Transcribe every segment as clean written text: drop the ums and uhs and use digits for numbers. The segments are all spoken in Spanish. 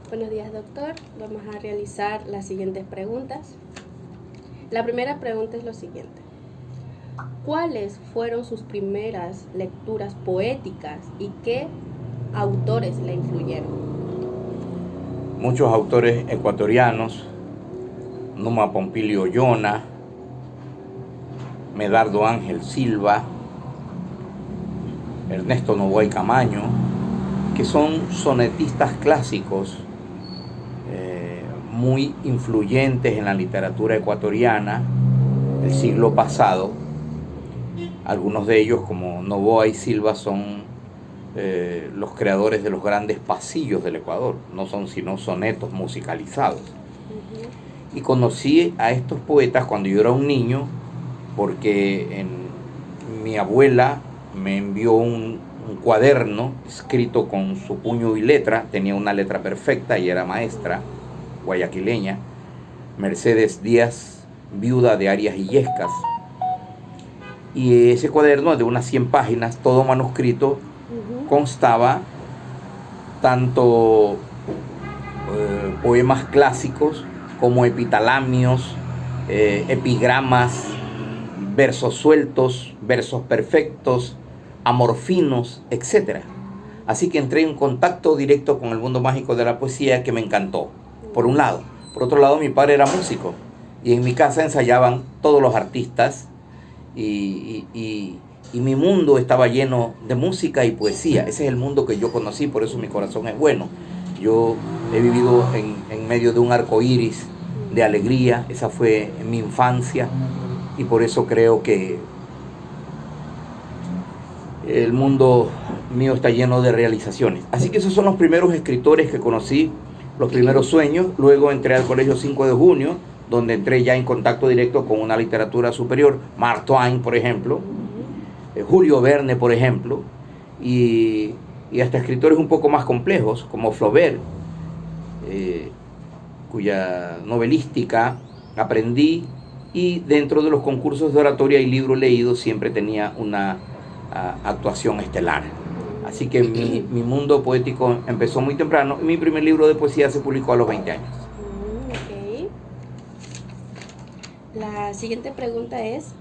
Buenos días, doctor. Vamos a realizar las siguientes preguntas. La primera pregunta es lo siguiente. ¿Cuáles fueron sus primeras lecturas poéticas y qué autores le influyeron? Muchos autores ecuatorianos, Numa Pompilio Ollona, Medardo Ángel Silva, Ernesto Noboa Camaño, que son sonetistas clásicos muy influyentes en la literatura ecuatoriana del siglo pasado. Algunos de ellos, como Noboa y Silva, son los creadores de los grandes pasillos del Ecuador. No son sino sonetos musicalizados. Y conocí a estos poetas cuando yo era un niño, porque mi abuela me envió un cuaderno escrito con su puño y letra. Tenía una letra perfecta y era maestra guayaquileña, Mercedes Díaz, viuda de Arias Illescas. Y ese cuaderno de unas 100 páginas, todo manuscrito, constaba tanto poemas clásicos como epitalamios, epigramas, versos sueltos, versos perfectos, amorfinos, etc. Así que entré en contacto directo con el mundo mágico de la poesía, que me encantó, por un lado. Por otro lado, mi padre era músico y en mi casa ensayaban todos los artistas y mi mundo estaba lleno de música y poesía. Ese es el mundo que yo conocí, por eso mi corazón es bueno. Yo he vivido en medio de un arco iris de alegría. Esa fue mi infancia y por eso creo que el mundo mío está lleno de realizaciones. Así que esos son los primeros escritores que conocí, los primeros sueños. Luego entré al Colegio 5 de Junio, donde entré ya en contacto directo con una literatura superior, Mark Twain, por ejemplo, Julio Verne, por ejemplo, y hasta escritores un poco más complejos, como Flaubert, cuya novelística aprendí, y dentro de los concursos de oratoria y libros leídos siempre tenía una actuación estelar. Así que mi mundo poético empezó muy temprano y mi primer libro de poesía se publicó a los 20 años. Okay. La siguiente pregunta es,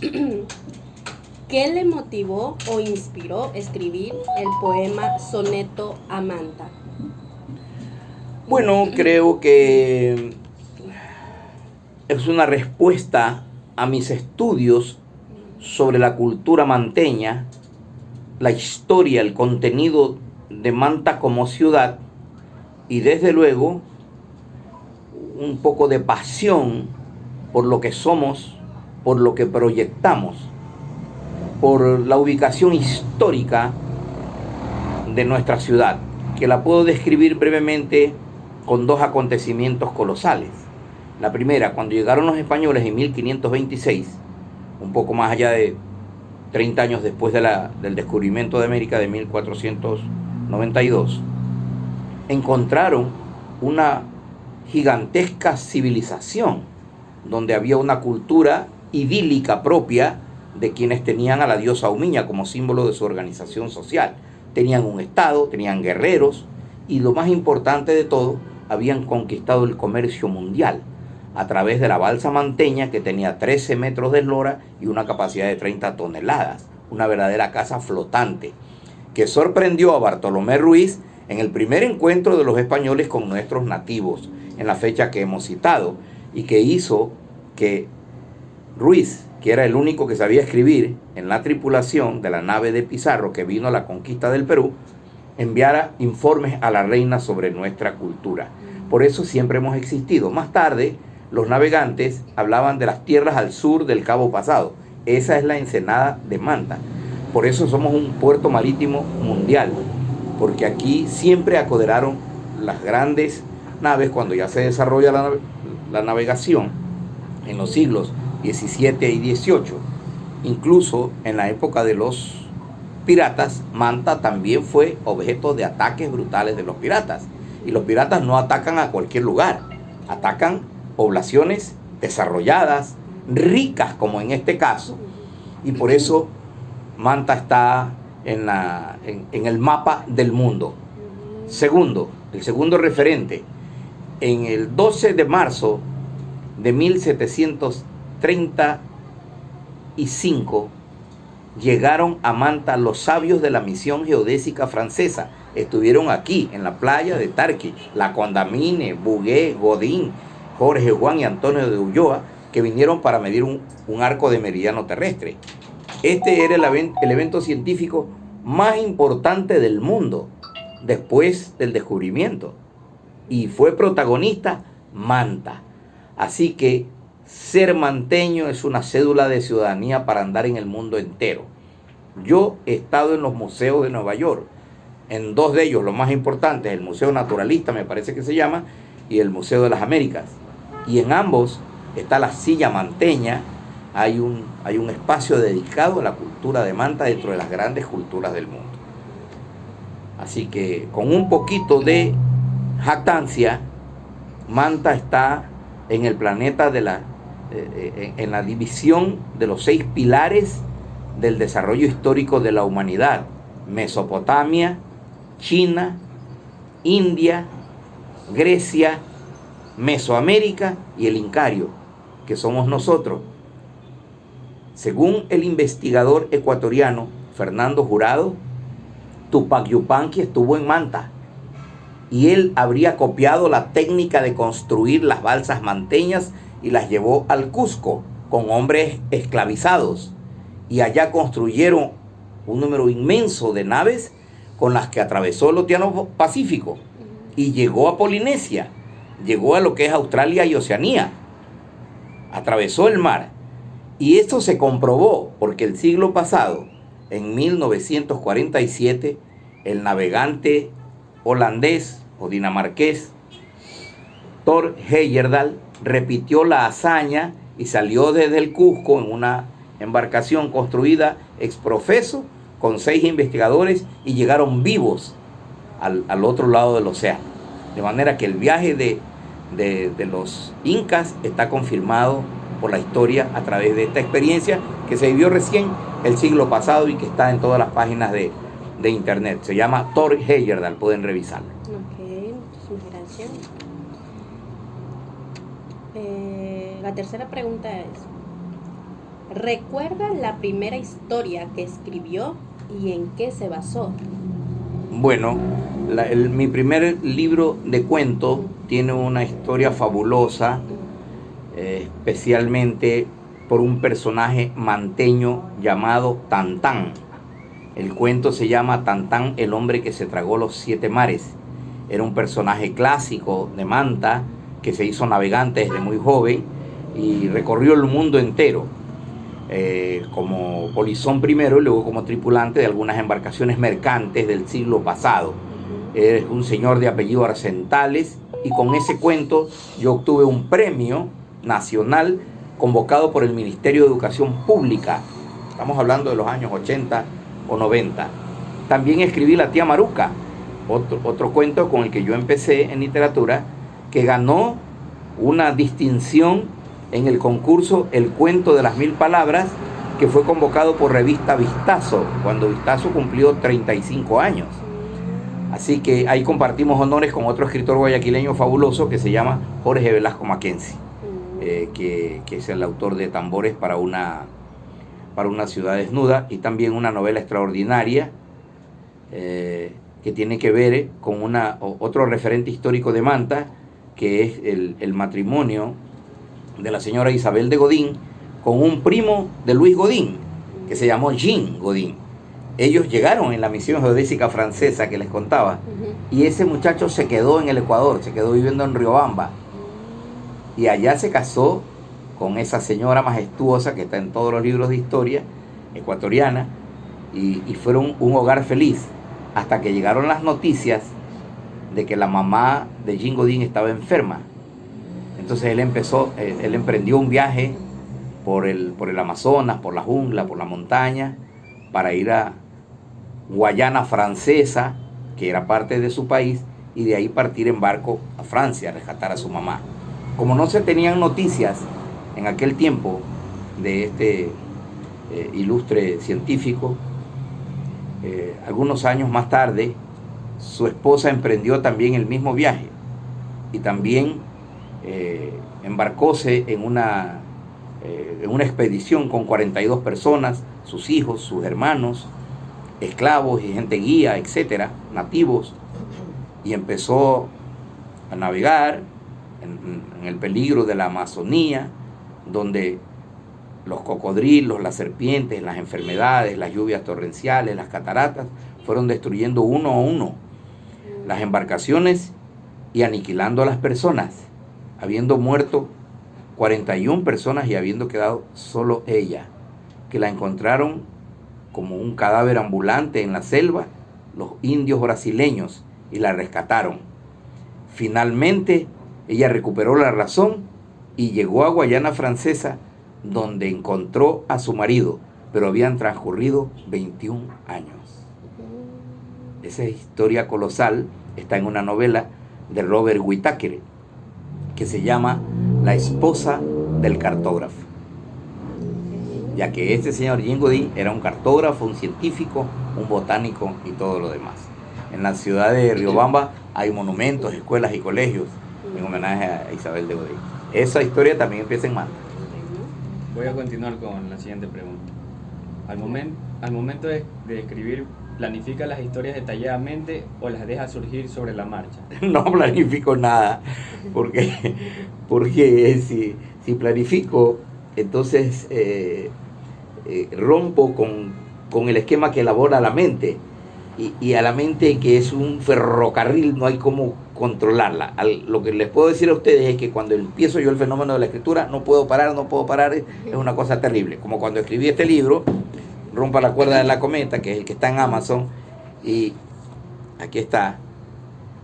¿qué le motivó o inspiró escribir el poema Soneto a Manta? Bueno, creo que es una respuesta a mis estudios sobre la cultura manteña, la historia, el contenido de Manta como ciudad y desde luego un poco de pasión por lo que somos, por lo que proyectamos, por la ubicación histórica de nuestra ciudad, que la puedo describir brevemente con dos acontecimientos colosales. La primera, cuando llegaron los españoles en 1526, un poco más allá de 30 años después del descubrimiento de América de 1492, encontraron una gigantesca civilización donde había una cultura idílica propia de quienes tenían a la diosa Humiña como símbolo de su organización social. Tenían un estado, tenían guerreros y lo más importante de todo, habían conquistado el comercio mundial a través de la balsa manteña, que tenía 13 metros de eslora y una capacidad de 30 toneladas, una verdadera casa flotante, que sorprendió a Bartolomé Ruiz en el primer encuentro de los españoles con nuestros nativos, en la fecha que hemos citado, y que hizo que Ruiz, que era el único que sabía escribir en la tripulación de la nave de Pizarro que vino a la conquista del Perú, enviara informes a la reina sobre nuestra cultura. Por eso siempre hemos existido. Más tarde, los navegantes hablaban de las tierras al sur del Cabo Pasado. Esa es la ensenada de Manta. Por eso somos un puerto marítimo mundial, porque aquí siempre acoderaron las grandes naves cuando ya se desarrolla la navegación en los siglos XVII y XVIII. Incluso en la época de los piratas, Manta también fue objeto de ataques brutales de los piratas. Y los piratas no atacan a cualquier lugar, atacan poblaciones desarrolladas, ricas como en este caso, y por eso Manta está en el mapa del mundo. Segundo, el segundo referente, en el 12 de marzo de 1735 llegaron a Manta los sabios de la misión geodésica francesa. Estuvieron aquí, en la playa de Tarqui, La Condamine, Bouguer, Godin, Jorge Juan y Antonio de Ulloa, que vinieron para medir un arco de meridiano terrestre. Este era el evento científico más importante del mundo después del descubrimiento. Y fue protagonista Manta. Así que ser manteño es una cédula de ciudadanía para andar en el mundo entero. Yo he estado en los museos de Nueva York, en dos de ellos, los más importantes, el Museo Naturalista, me parece que se llama, y el Museo de las Américas. Y en ambos está la silla manteña. Hay un espacio dedicado a la cultura de Manta dentro de las grandes culturas del mundo. Así que con un poquito de jactancia, Manta está en el planeta en la división de los 6 pilares del desarrollo histórico de la humanidad: Mesopotamia, China, India, Grecia, Mesoamérica y el Incario, que somos nosotros. Según el investigador ecuatoriano Fernando Jurado, Tupac Yupanqui estuvo en Manta y él habría copiado la técnica de construir las balsas manteñas y las llevó al Cusco con hombres esclavizados, y allá construyeron un número inmenso de naves con las que atravesó el Océano Pacífico y llegó a Polinesia, llegó a lo que es Australia y Oceanía, atravesó el mar. Y esto se comprobó porque el siglo pasado, en 1947, el navegante holandés o dinamarqués Thor Heyerdahl repitió la hazaña y salió desde el Cusco en una embarcación construida ex profeso con 6 investigadores y llegaron vivos al otro lado del océano. De manera que el viaje de los incas está confirmado por la historia a través de esta experiencia que se vivió recién el siglo pasado y que está en todas las páginas de internet. Se llama Thor Heyerdahl, pueden revisarlo. Ok, muchísimas gracias. La tercera pregunta es: ¿recuerda la primera historia que escribió y en qué se basó? Bueno, mi primer libro de cuentos tiene una historia fabulosa, especialmente por un personaje manteño llamado Tantán. El cuento se llama Tantán, el hombre que se tragó los 7 mares. Era un personaje clásico de Manta que se hizo navegante desde muy joven y recorrió el mundo entero, como polizón primero y luego como tripulante de algunas embarcaciones mercantes del siglo pasado. Es un señor de apellido Arcentales, y con ese cuento yo obtuve un premio nacional convocado por el Ministerio de Educación Pública. Estamos hablando de los años 80 o 90. También escribí La tía Maruca, otro cuento con el que yo empecé en literatura, que ganó una distinción en el concurso El cuento de las 1000 palabras, que fue convocado por revista Vistazo, cuando Vistazo cumplió 35 años. Así que ahí compartimos honores con otro escritor guayaquileño fabuloso que se llama Jorge Velasco Mackenzie, que es el autor de Tambores para una ciudad desnuda, y también una novela extraordinaria que tiene que ver con otro referente histórico de Manta, que es el matrimonio de la señora Isabel de Godín con un primo de Luis Godín, que se llamó Jean Godín. Ellos llegaron en la misión geodésica francesa que les contaba, y ese muchacho se quedó en el Ecuador, se quedó viviendo en Riobamba, y allá se casó con esa señora majestuosa que está en todos los libros de historia ecuatoriana, y fueron un hogar feliz, hasta que llegaron las noticias de que la mamá de Jean Godín estaba enferma. Entonces él emprendió un viaje por el Amazonas, por la jungla, por la montaña, para ir a Guayana Francesa, que era parte de su país, y de ahí partir en barco a Francia a rescatar a su mamá. Como no se tenían noticias en aquel tiempo de este ilustre científico, algunos años más tarde su esposa emprendió también el mismo viaje y también embarcóse en una expedición con 42 personas, sus hijos, sus hermanos, esclavos y gente guía, etcétera, nativos, y empezó a navegar en el peligro de la Amazonía, donde los cocodrilos, las serpientes, las enfermedades, las lluvias torrenciales, las cataratas fueron destruyendo uno a uno las embarcaciones y aniquilando a las personas, habiendo muerto 41 personas y habiendo quedado solo ella, que la encontraron como un cadáver ambulante en la selva los indios brasileños y la rescataron. Finalmente ella recuperó la razón y llegó a Guayana Francesa, donde encontró a su marido, pero habían transcurrido 21 años. Esa historia colosal está en una novela de Robert Whittaker que se llama La esposa del cartógrafo, ya que este señor Jean Godin era un cartógrafo, un científico, un botánico y todo lo demás. En la ciudad de Riobamba hay monumentos, escuelas y colegios en homenaje a Isabel de Godin. Esa historia también empieza en Manta. Voy a continuar con la siguiente pregunta. Al momento de escribir, ¿planifica las historias detalladamente o las deja surgir sobre la marcha? No planifico nada, porque si planifico, entonces rompo con el esquema que elabora la mente, y a la mente, que es un ferrocarril, no hay cómo controlarla. Lo que les puedo decir a ustedes es que cuando empiezo yo el fenómeno de la escritura, no puedo parar, es una cosa terrible. Como cuando escribí este libro, Rompa la cuerda de la cometa, que es el que está en Amazon, y aquí está.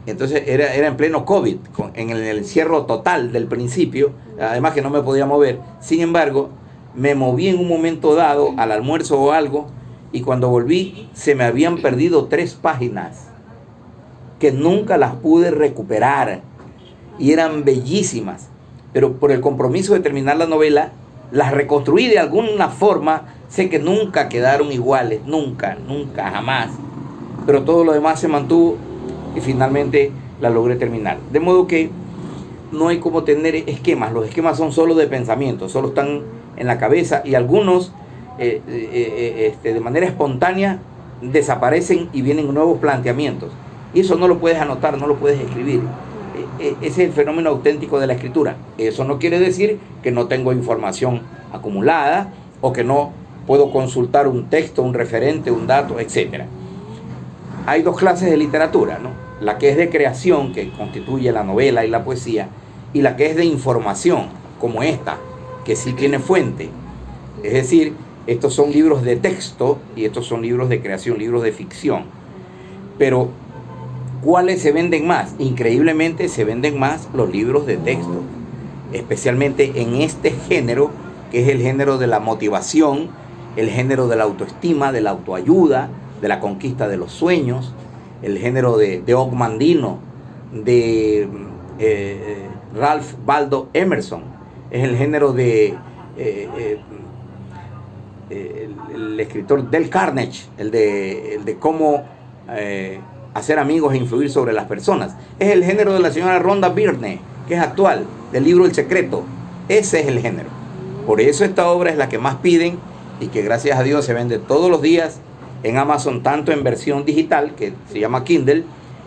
Entonces era en pleno COVID, en el encierro total del principio, además que no me podía mover. Sin embargo, me moví en un momento dado al almuerzo o algo, y cuando volví se me habían perdido 3 páginas que nunca las pude recuperar, y eran bellísimas, pero por el compromiso de terminar la novela las reconstruí de alguna forma. Sé que nunca quedaron iguales, nunca, jamás, pero todo lo demás se mantuvo y finalmente la logré terminar. De modo que no hay como tener esquemas. Los esquemas son solo de pensamiento, solo están en la cabeza, y algunos de manera espontánea desaparecen y vienen nuevos planteamientos, y eso no lo puedes anotar, no lo puedes escribir. Ese es el fenómeno auténtico de la escritura. Eso no quiere decir que no tengo información acumulada o que no puedo consultar un texto, un referente, un dato, etc. Hay 2 clases de literatura, ¿no? La que es de creación, que constituye la novela y la poesía, y la que es de información, como esta, que sí tiene fuente. Es decir, estos son libros de texto y estos son libros de creación, libros de ficción. Pero ¿cuáles se venden más? Increíblemente se venden más los libros de texto, especialmente en este género, que es el género de la motivación, el género de la autoestima, de la autoayuda, de la conquista de los sueños, el género de Ogmandino, de Ralph Waldo Emerson, es el género de el escritor Dale Carnegie, el de cómo hacer amigos e influir sobre las personas. Es el género de la señora Rhonda Byrne, que es actual, del libro El Secreto. Ese es el género. Por eso esta obra es la que más piden, y que gracias a Dios se vende todos los días en Amazon, tanto en versión digital, que se llama Kindle,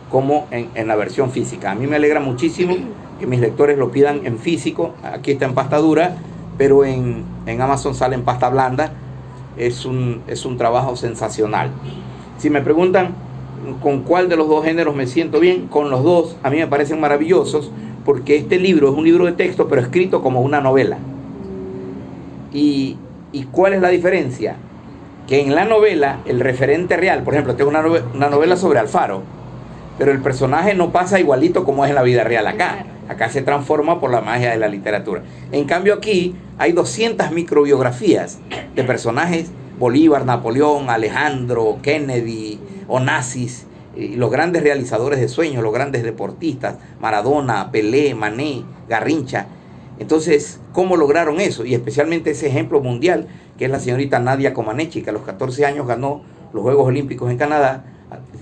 como en la versión física. A mí me alegra muchísimo que mis lectores lo pidan en físico. Aquí está en pasta dura, pero en Amazon sale en pasta blanda. Es un trabajo sensacional. Si me preguntan con cuál de los 2 géneros me siento bien, con los 2 a mí me parecen maravillosos, porque este libro es un libro de texto, pero escrito como una novela. ¿Y cuál es la diferencia? Que en la novela el referente real, por ejemplo, tengo una novela sobre Alfaro, pero el personaje no pasa igualito como es en la vida real acá. Acá se transforma por la magia de la literatura. En cambio aquí hay 200 microbiografías de personajes: Bolívar, Napoleón, Alejandro, Kennedy, Onassis, los grandes realizadores de sueños, los grandes deportistas, Maradona, Pelé, Mané, Garrincha. Entonces, ¿cómo lograron eso? Y especialmente ese ejemplo mundial, que es la señorita Nadia Comaneci, que a los 14 años ganó los Juegos Olímpicos en Canadá,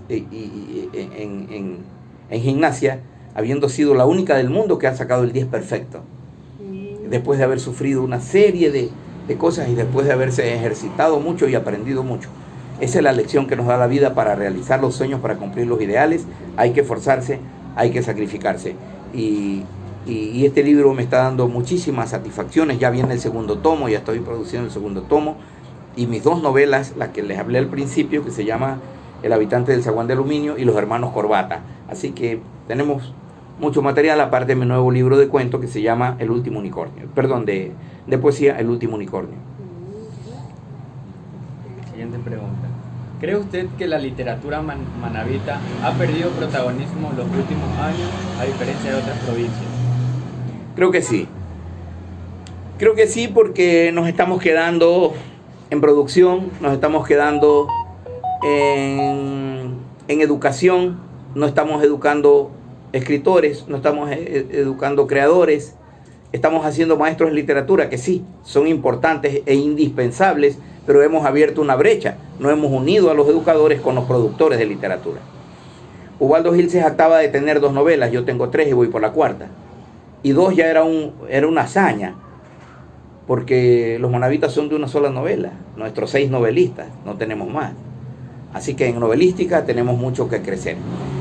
en gimnasia, habiendo sido la única del mundo que ha sacado el 10 perfecto, después de haber sufrido una serie de cosas y después de haberse ejercitado mucho y aprendido mucho. Esa es la lección que nos da la vida para realizar los sueños, para cumplir los ideales. Hay que esforzarse, hay que sacrificarse. Y este libro me está dando muchísimas satisfacciones. Ya viene el segundo tomo, ya estoy produciendo el segundo tomo. Y mis dos novelas, las que les hablé al principio, que se llama El habitante del zaguán de aluminio y Los hermanos Corbata. Así que tenemos mucho material, aparte de mi nuevo libro de cuentos que se llama El último unicornio. Perdón, de poesía, El último unicornio. Siguiente pregunta. ¿Cree usted que la literatura manabita ha perdido protagonismo en los últimos años a diferencia de otras provincias? Creo que sí. Creo que sí, porque nos estamos quedando en producción, nos estamos quedando en educación, no estamos educando escritores, no estamos educando creadores, estamos haciendo maestros de literatura que sí, son importantes e indispensables, pero hemos abierto una brecha, no hemos unido a los educadores con los productores de literatura. Ubaldo Gil se jactaba de tener 2 novelas, yo tengo 3 y voy por la 4ª. Y 2 ya era una hazaña, porque los manabitas son de una sola novela, nuestros 6 novelistas, no tenemos más. Así que en novelística tenemos mucho que crecer.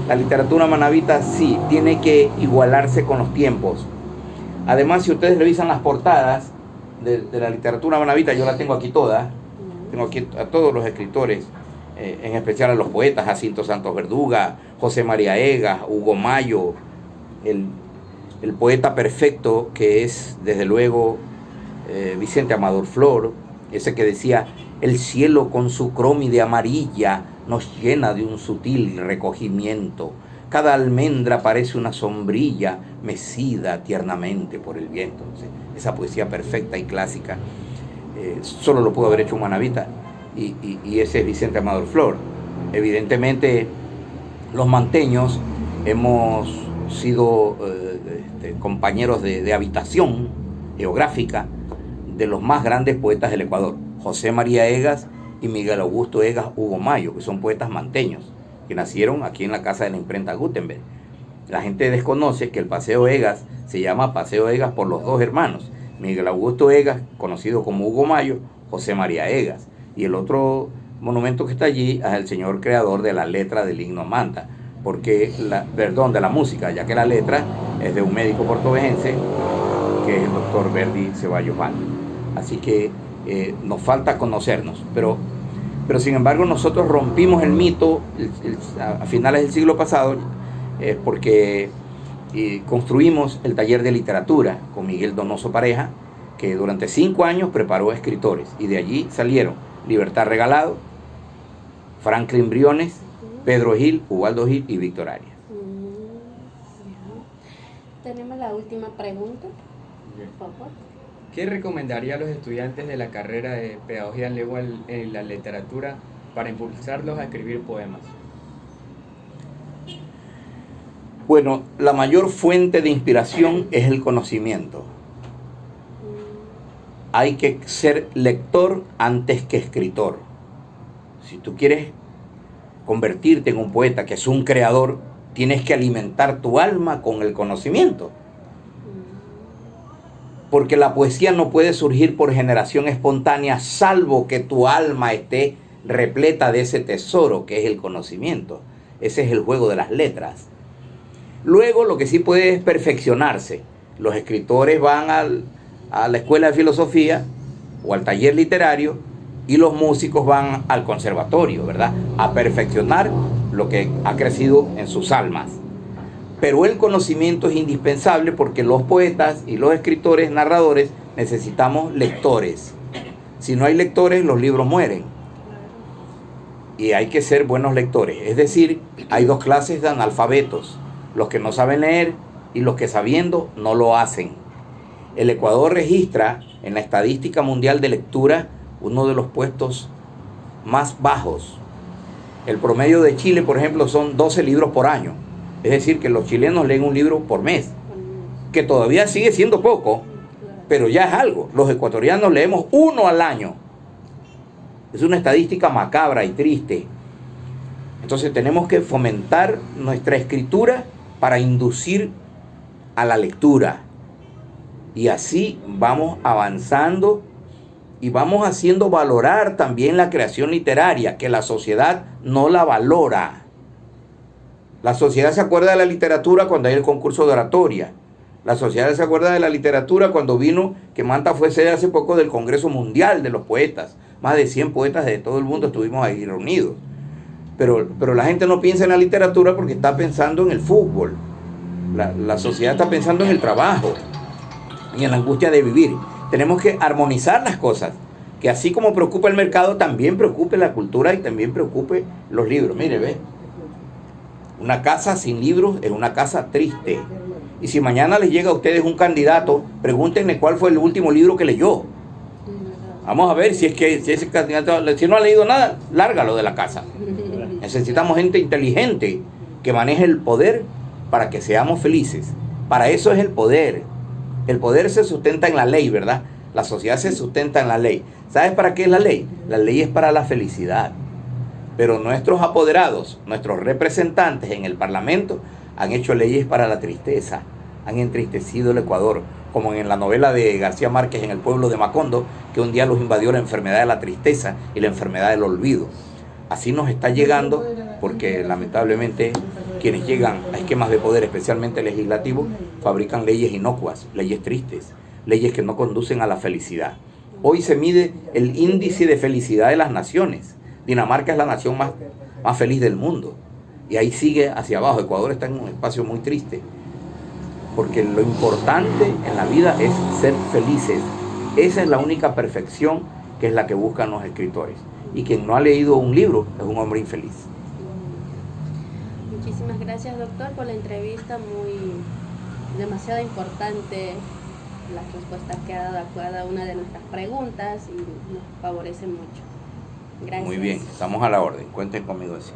La literatura manabita sí, tiene que igualarse con los tiempos. Además, si ustedes revisan las portadas de la literatura manabita, yo la tengo aquí toda, tengo aquí a todos los escritores, en especial a los poetas, Jacinto Santos Verduga, José María Egas, Hugo Mayo, el poeta perfecto que es, desde luego, Vicente Amador Flor, ese que decía: el cielo con su crómide amarilla nos llena de un sutil recogimiento, cada almendra parece una sombrilla mecida tiernamente por el viento. Esa poesía perfecta y clásica solo lo pudo haber hecho un manabita, y ese es Vicente Amador Flor. Evidentemente los manteños hemos sido compañeros de habitación geográfica de los más grandes poetas del Ecuador, José María Egas y Miguel Augusto Egas Hugo Mayo, que son poetas manteños, que nacieron aquí en la casa de la imprenta Gutenberg. La gente desconoce que el Paseo Egas se llama Paseo Egas por los 2 hermanos, Miguel Augusto Egas, conocido como Hugo Mayo, José María Egas, y el otro monumento que está allí es el señor creador de la letra del himno Manta, de la música, ya que la letra es de un médico portovejense, que es el doctor Verdi Ceballos Val. Así que nos falta conocernos, pero sin embargo nosotros rompimos el mito a finales del siglo pasado, porque construimos el taller de literatura con Miguel Donoso Pareja, que durante 5 años preparó escritores, y de allí salieron Libertad Regalado, Franklin Briones, Pedro Gil, Ubaldo Gil y Víctor Arias. Tenemos la última pregunta, por favor. ¿Qué recomendaría a los estudiantes de la carrera de Pedagogía en Lengua en la Literatura para impulsarlos a escribir poemas? Bueno, la mayor fuente de inspiración es el conocimiento. Hay que ser lector antes que escritor. Si tú quieres convertirte en un poeta, que es un creador, tienes que alimentar tu alma con el conocimiento. Porque la poesía no puede surgir por generación espontánea, salvo que tu alma esté repleta de ese tesoro que es el conocimiento. Ese es el juego de las letras. Luego, lo que sí puede es perfeccionarse. Los escritores van a la escuela de filosofía o al taller literario, y los músicos van al conservatorio, ¿verdad?, a perfeccionar lo que ha crecido en sus almas. Pero el conocimiento es indispensable, porque los poetas y los escritores, narradores, necesitamos lectores. Si no hay lectores, los libros mueren. Y hay que ser buenos lectores. Es decir, hay 2 clases de analfabetos: los que no saben leer y los que, sabiendo, no lo hacen. El Ecuador registra en la estadística mundial de lectura uno de los puestos más bajos. El promedio de Chile, por ejemplo, son 12 libros por año. Es decir, que los chilenos leen un libro por mes, que todavía sigue siendo poco, pero ya es algo. Los ecuatorianos leemos 1 al año. Es una estadística macabra y triste. Entonces tenemos que fomentar nuestra escritura para inducir a la lectura. Y así vamos avanzando y vamos haciendo valorar también la creación literaria, que la sociedad no la valora. La sociedad se acuerda de la literatura cuando hay el concurso de oratoria. La sociedad se acuerda de la literatura cuando vino, que Manta fue sede hace poco del Congreso Mundial de los Poetas. Más de 100 poetas de todo el mundo estuvimos ahí reunidos. Pero la gente no piensa en la literatura porque está pensando en el fútbol. La sociedad está pensando en el trabajo y en la angustia de vivir. Tenemos que armonizar las cosas. Que así como preocupa el mercado, también preocupe la cultura y también preocupe los libros. Mire, ve. Una casa sin libros es una casa triste. Y si mañana les llega a ustedes un candidato, pregúntenle cuál fue el último libro que leyó. Vamos a ver si ese candidato, si no ha leído nada, lárgalo de la casa. Necesitamos gente inteligente que maneje el poder para que seamos felices. Para eso es el poder. El poder se sustenta en la ley, ¿verdad? La sociedad se sustenta en la ley. ¿Sabes para qué es la ley? La ley es para la felicidad. Pero nuestros apoderados, nuestros representantes en el Parlamento, han hecho leyes para la tristeza. Han entristecido el Ecuador, como en la novela de García Márquez, En el pueblo de Macondo, que un día los invadió la enfermedad de la tristeza y la enfermedad del olvido. Así nos está llegando, porque lamentablemente quienes llegan a esquemas de poder, especialmente legislativos, fabrican leyes inocuas, leyes tristes, leyes que no conducen a la felicidad. Hoy se mide el índice de felicidad de las naciones. Dinamarca es la nación más feliz del mundo. Y ahí sigue hacia abajo. Ecuador está en un espacio muy triste. Porque lo importante en la vida es ser felices. Esa es la única perfección que es la que buscan los escritores. Y quien no ha leído un libro es un hombre infeliz. Muchísimas gracias, doctor, por la entrevista. Demasiado importante las respuestas que ha dado a cada una de nuestras preguntas y nos favorece mucho. Gracias. Muy bien, estamos a la orden. Cuenten conmigo así.